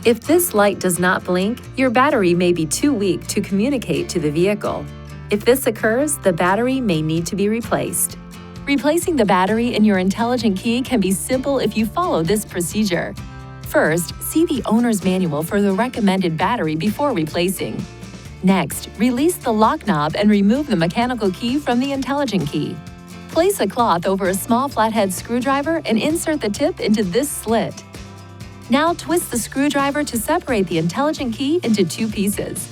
If this light does not blink, your battery may be too weak to communicate to the vehicle. If this occurs, the battery may need to be replaced. Replacing the battery in your intelligent key can be simple if you follow this procedure. First, see the owner's manual for the recommended battery before replacing. Next, release the lock knob and remove the mechanical key from the intelligent key. Place a cloth over a small flathead screwdriver and insert the tip into this slit. Now twist the screwdriver to separate the intelligent key into two pieces.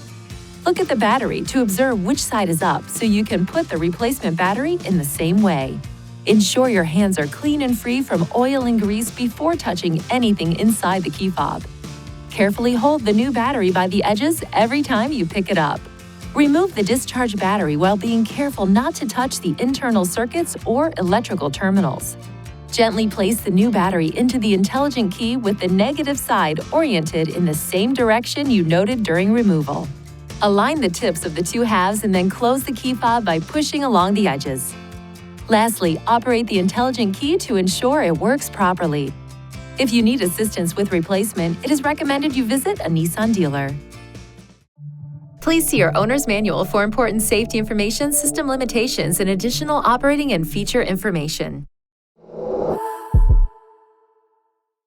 Look at the battery to observe which side is up so you can put the replacement battery in the same way. Ensure your hands are clean and free from oil and grease before touching anything inside the key fob. Carefully hold the new battery by the edges every time you pick it up. Remove the discharged battery while being careful not to touch the internal circuits or electrical terminals. Gently place the new battery into the intelligent key with the negative side oriented in the same direction you noted during removal. Align the tips of the two halves and then close the key fob by pushing along the edges. Lastly, operate the intelligent key to ensure it works properly. If you need assistance with replacement, it is recommended you visit a Nissan dealer. Please see your owner's manual for important safety information, system limitations, and additional operating and feature information.